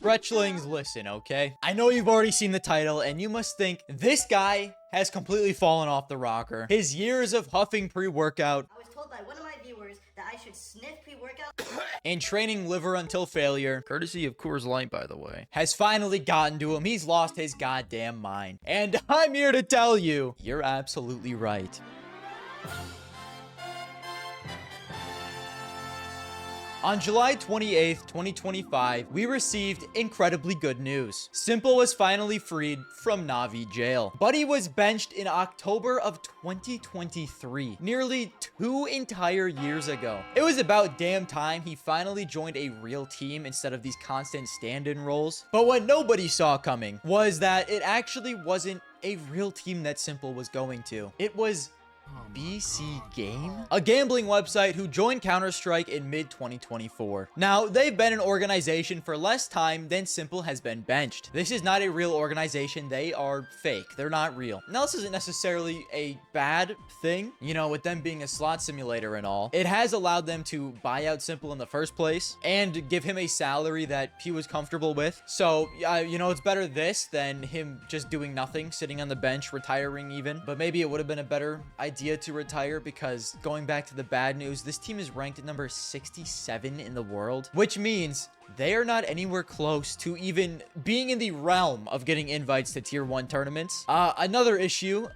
Stretchlings, listen, okay? I know you've already seen the title, and you must think this guy has completely fallen off the rocker. His years of huffing pre-workout, I was told by one of my viewers that I should sniff pre-workout and training liver until failure, courtesy of Coors Light, by the way, has finally gotten to him. He's lost his goddamn mind. And I'm here to tell you, you're absolutely right. On July 28th, 2025, we received incredibly good news. s1mple was finally freed from Na'Vi jail, but he was benched in October of 2023, nearly 2 entire years ago. It was about damn time he finally joined a real team instead of these constant stand-in roles. But what nobody saw coming was that it actually wasn't a real team that s1mple was going to. It was BC.Game, a gambling website who joined Counter-Strike in mid-2024. Now, they've been an organization for less time than s1mple has been benched. This is not a real organization. They are fake. They're not real. Now, this isn't necessarily a bad thing, you know, with them being a slot simulator and all. It has allowed them to buy out s1mple in the first place and give him a salary that he was comfortable with. So, you know, it's better this than him just doing nothing, sitting on the bench, retiring even. But maybe it would have been a better idea to retire, because going back to the bad news, this team is ranked at number 67 in the world, which means they are not anywhere close to even being in the realm of getting invites to tier 1 tournaments. Another issue,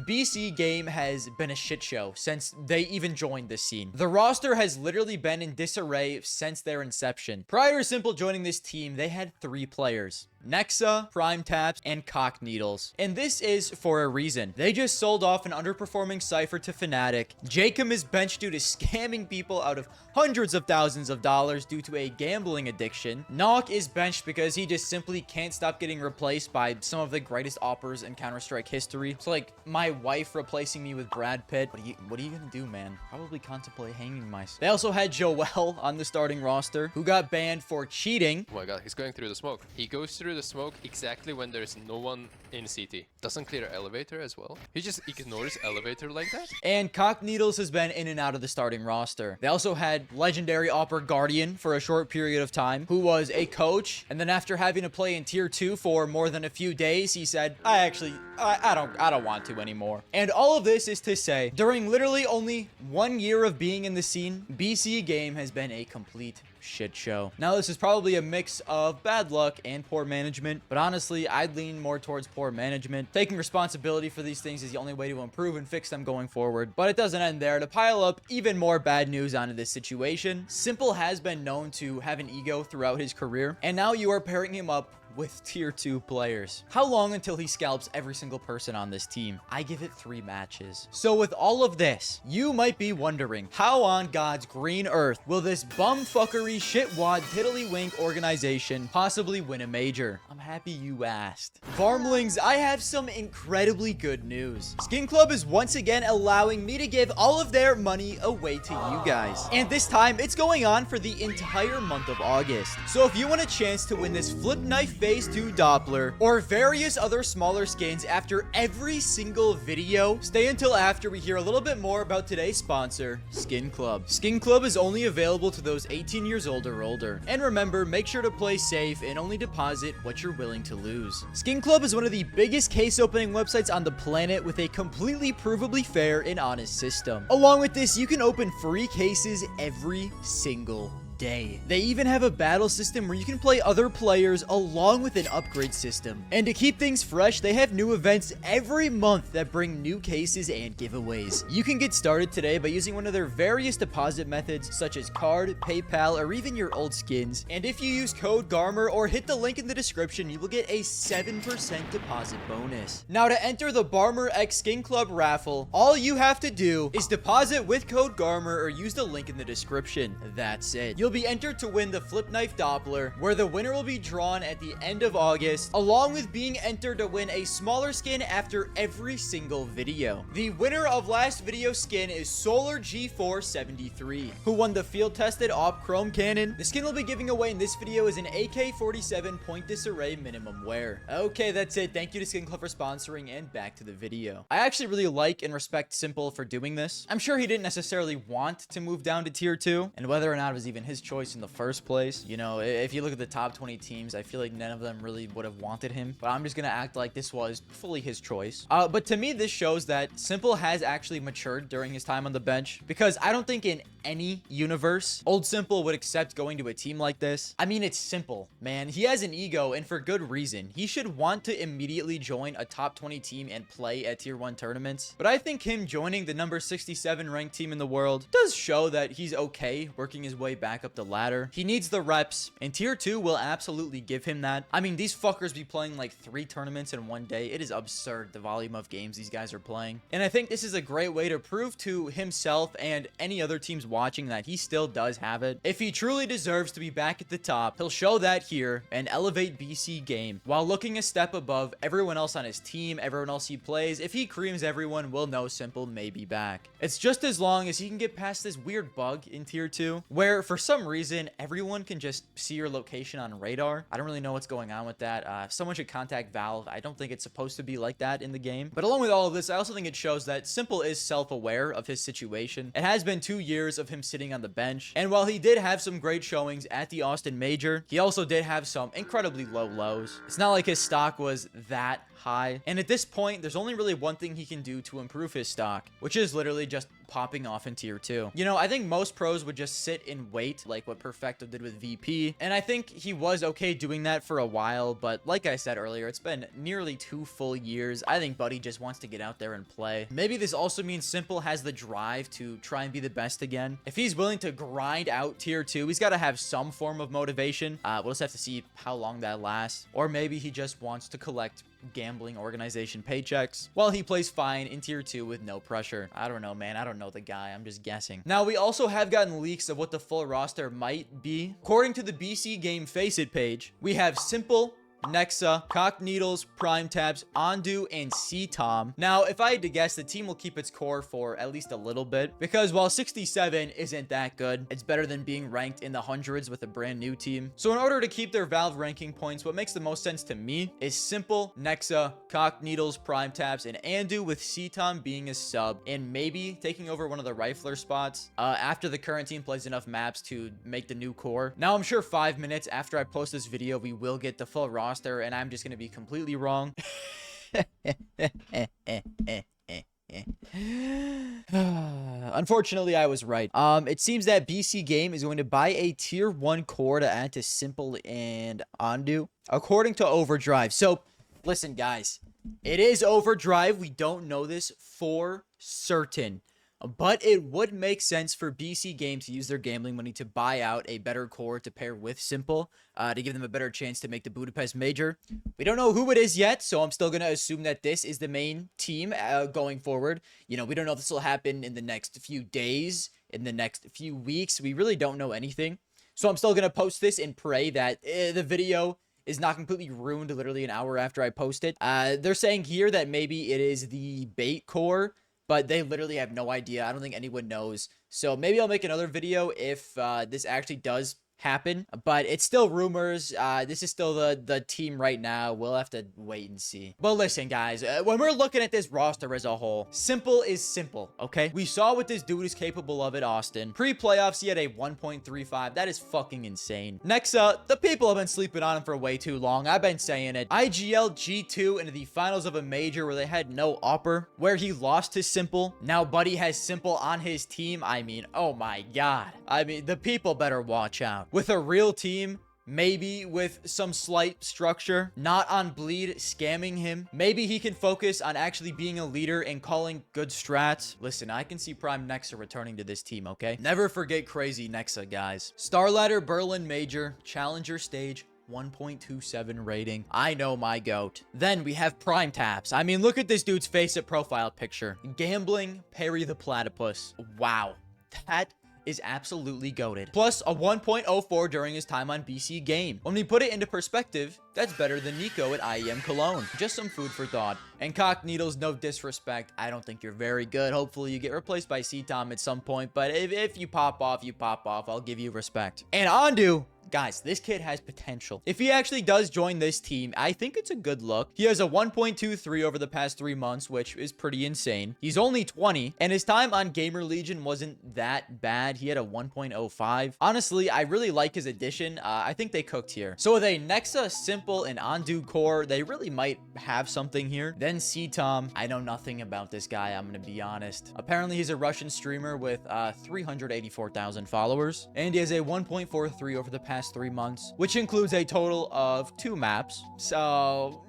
BC.Game has been a shit show since they even joined this scene. The roster has literally been in disarray since their inception. Prior to s1mple joining this team, they had 3 players: Nexa, Prime Taps, and Cock Needles. And this is for a reason. They just sold off an underperforming Cypher to Fnatic. Jacob is benched due to scamming people out of hundreds of thousands of dollars due to a gambling addiction. Nok is benched because he just simply can't stop getting replaced by some of the greatest oppers in Counter-Strike history. It's like my wife replacing me with Brad Pitt. What are you gonna do, man? Probably contemplate hanging myself. They also had Joel on the starting roster, who got banned for cheating. Oh my god, he's going through the smoke. He goes through the smoke exactly when there's no one in CT. Doesn't clear elevator as well. He just ignores elevator like that. And Cock Needles has been in and out of the starting roster. They also had legendary opper Guardian for a short period of time, who was a coach, and then after having to play in tier 2 for more than a few days, he said, I don't want to anymore. And all of this is to say, during literally only 1 year of being in the scene, BC.Game has been a complete shit show. Now, this is probably a mix of bad luck and poor management, but honestly, I'd lean more towards poor management. Taking responsibility for these things is the only way to improve and fix them going forward. But it doesn't end there. To pile up even more bad news onto this situation, s1mple has been known to have an ego throughout his career, and now you are pairing him up with tier 2 players. How long until he scalps every single person on this team? I give it 3 matches. So with all of this, you might be wondering, how on God's green earth will this bumfuckery shitwad tiddlywink organization possibly win a major? I'm happy you asked. Farmlings, I have some incredibly good news. Skin Club is once again allowing me to give all of their money away to you guys. And this time, it's going on for the entire month of August. So if you want a chance to win this Flip Knife Phase 2 Doppler, or various other smaller skins after every single video, stay until after we hear a little bit more about today's sponsor, Skin Club. Skin Club is only available to those 18 years old or older. And remember, make sure to play safe and only deposit what you're willing to lose. Skin Club is one of the biggest case opening websites on the planet with a completely provably fair and honest system. Along with this, you can open free cases every single day. They even have a battle system where you can play other players along with an upgrade system. And to keep things fresh, they have new events every month that bring new cases and giveaways. You can get started today by using one of their various deposit methods such as card, PayPal, or even your old skins. And if you use code Garmour or hit the link in the description, you will get a 7% deposit bonus. Now, to enter the Garmour X Skin Club raffle, all you have to do is deposit with code Garmour or use the link in the description. That's it. You'll be entered to win the Flip Knife Doppler, where the winner will be drawn at the end of August, along with being entered to win a smaller skin after every single video. The winner of last video skin is Solar G473, who won the field-tested Op Chrome Cannon. The skin we'll be giving away in this video is an AK-47 Point Disarray minimum wear. Okay, that's it. Thank you to Skin Club for sponsoring, and back to the video. I actually really like and respect s1mple for doing this. I'm sure he didn't necessarily want to move down to tier 2, and whether or not it was even his his choice in the first place. You know, if you look at the top 20 teams, I feel like none of them really would have wanted him. But I'm just gonna act like this was fully his choice. But to me, this shows that s1mple has actually matured during his time on the bench, because I don't think in any universe old s1mple would accept going to a team like this. I mean, it's simple, man. He has an ego, and for good reason. He should want to immediately join a top 20 team and play at tier 1 tournaments. But I think him joining the number 67 ranked team in the world does show that he's okay working his way back up the ladder. He needs the reps, and tier 2 will absolutely give him that. I mean, these fuckers be playing like 3 tournaments in one day. It is absurd, the volume of games these guys are playing. And I think this is a great way to prove to himself and any other teams watching that he still does have it. If he truly deserves to be back at the top, he'll show that here and elevate BC.Game while looking a step above everyone else on his team, everyone else he plays. If he creams everyone, we'll know s1mple may be back. It's just as long as he can get past this weird bug in tier 2 where for some reason everyone can just see your location on radar. I don't really know what's going on with that. Someone should contact Valve. I don't think it's supposed to be like that in the game. But along with all of this, I also think it shows that s1mple is self-aware of his situation. It has been 2 years of him sitting on the bench, and while he did have some great showings at the Austin Major, he also did have some incredibly low lows. It's not like his stock was that high, and at this point there's only really one thing he can do to improve his stock, which is literally just popping off in tier 2. You know, I think most pros would just sit and wait, like what Perfecto did with VP, and I think he was okay doing that for a while, but like I said earlier, it's been nearly 2 full years. I think Buddy just wants to get out there and play. Maybe this also means s1mple has the drive to try and be the best again. If he's willing to grind out tier 2, he's got to have some form of motivation. We'll just have to see how long that lasts, or maybe he just wants to collect gambling organization paychecks while he plays fine in tier 2 with no pressure. I don't know, man. I don't know the guy. I'm just guessing. Now, we also have gotten leaks of what the full roster might be. According to the BC.Game Faceit page, we have s1mple, Nexa, Cock Needles, Prime Tabs, Ondu, and C-Tom. Now, if I had to guess, the team will keep its core for at least a little bit, because while 67 isn't that good, it's better than being ranked in the hundreds with a brand new team. So in order to keep their Valve ranking points, what makes the most sense to me is s1mple, Nexa, Cock Needles, Prime Tabs, and Andu, with C-Tom being a sub and maybe taking over one of the rifler spots after the current team plays enough maps to make the new core. Now, I'm sure 5 minutes after I post this video, we will get the full roster, and I'm just going to be completely wrong. Unfortunately, I was right. It seems that BC.Game is going to buy a tier 1 core to add to s1mple and Ondu, according to Overdrive. So, listen, guys. It is Overdrive. We don't know this for certain, but it would make sense for BC.Game to use their gambling money to buy out a better core to pair with s1mple, to give them a better chance to make the Budapest Major. We don't know who it is yet, so I'm still going to assume that this is the main team going forward. You know, we don't know if this will happen in the next few days, in the next few weeks. We really don't know anything. So I'm still going to post this and pray that the video is not completely ruined literally an hour after I post it. They're saying here that maybe it is the bait core, but they literally have no idea. I don't think anyone knows. So maybe I'll make another video if this actually does happen, but it's still rumors. This is still the team right now. We'll have to wait and see. But listen, guys, when we're looking at this roster as a whole, s1mple is s1mple, okay? We saw what this dude is capable of at Austin. Pre-playoffs, he had a 1.35. That is fucking insane. Nexa, the people have been sleeping on him for way too long. I've been saying it. IGL G2 into the finals of a major where they had no upper, where he lost to s1mple. Now Buddy has s1mple on his team. I mean, oh my god. I mean, the people better watch out. With a real team, maybe with some slight structure, not on bleed, scamming him, maybe he can focus on actually being a leader and calling good strats. Listen, I can see Prime Nexa returning to this team, okay? Never forget Crazy Nexa, guys. Star Ladder Berlin Major, Challenger Stage, 1.27 rating. I know my goat. Then we have Prime Tabs. I mean, look at this dude's face at profile picture. Gambling, Perry the Platypus. Wow. That is absolutely goated. Plus a 1.04 during his time on BC.Game. When we put it into perspective, that's better than Nico at IEM Cologne. Just some food for thought. And Cock Needles, no disrespect. I don't think you're very good. Hopefully you get replaced by C-Tom at some point, but if you pop off, you pop off. I'll give you respect. And Ondu, guys, this kid has potential. If he actually does join this team, I think it's a good look. He has a 1.23 over the past 3 months, which is pretty insane. He's only 20, and his time on Gamer Legion wasn't that bad. He had a 1.05. Honestly, I really like his addition. I think they cooked here. So with a Nexa, S1mple, and Undo core, they really might have something here. Then C-Tom. I know nothing about this guy, I'm gonna be honest. Apparently, he's a Russian streamer with 384,000 followers, and he has a 1.43 over the past 3 months, which includes a total of 2 maps. So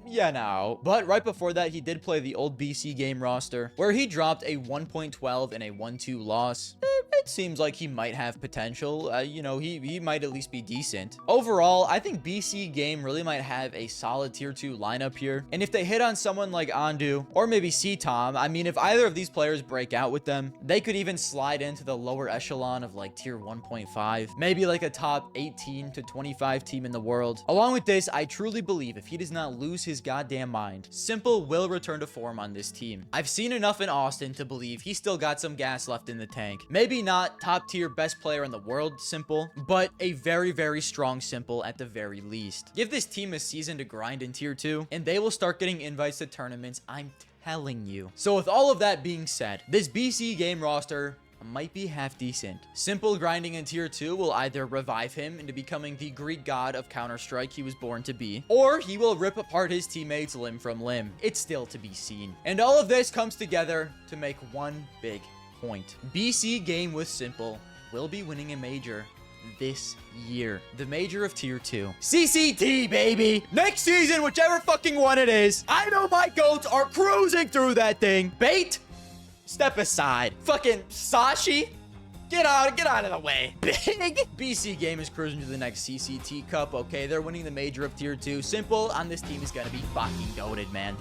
yeah, no. But right before that, he did play the old BC.Game roster, where he dropped a 1.12 and a 1-2 loss. It seems like he might have potential. You know, he might at least be decent. Overall, I think BC.Game really might have a solid tier 2 lineup here. And if they hit on someone like Undo or maybe C-Tom, I mean, if either of these players break out with them, they could even slide into the lower echelon of like tier 1.5, maybe like a top 18 to 25 team in the world. Along with this, I truly believe if he does not lose his goddamn mind, S1mple will return to form on this team. I've seen enough in Austin to believe he's still got some gas left in the tank. Maybe not top tier best player in the world S1mple, but a very, very strong S1mple at the very least. Give this team a season to grind in tier 2, and they will start getting invites to tournaments, I'm telling you. So with all of that being said, this BC.Game roster might be half decent. S1mple grinding in tier 2 will either revive him into becoming the Greek god of Counter-Strike he was born to be, or he will rip apart his teammates limb from limb. It's still to be seen. And all of this comes together to make one big point. BC.Game with S1mple will be winning a major this year. The major of tier 2. CCT, baby! Next season, whichever fucking one it is, I know my goats are cruising through that thing. Bait, step aside. Fucking Sashi, get out of the way. Big BC.Game is cruising to the next CCT Cup. Okay, they're winning the major of tier 2. S1mple on this team is gonna be fucking goated, man.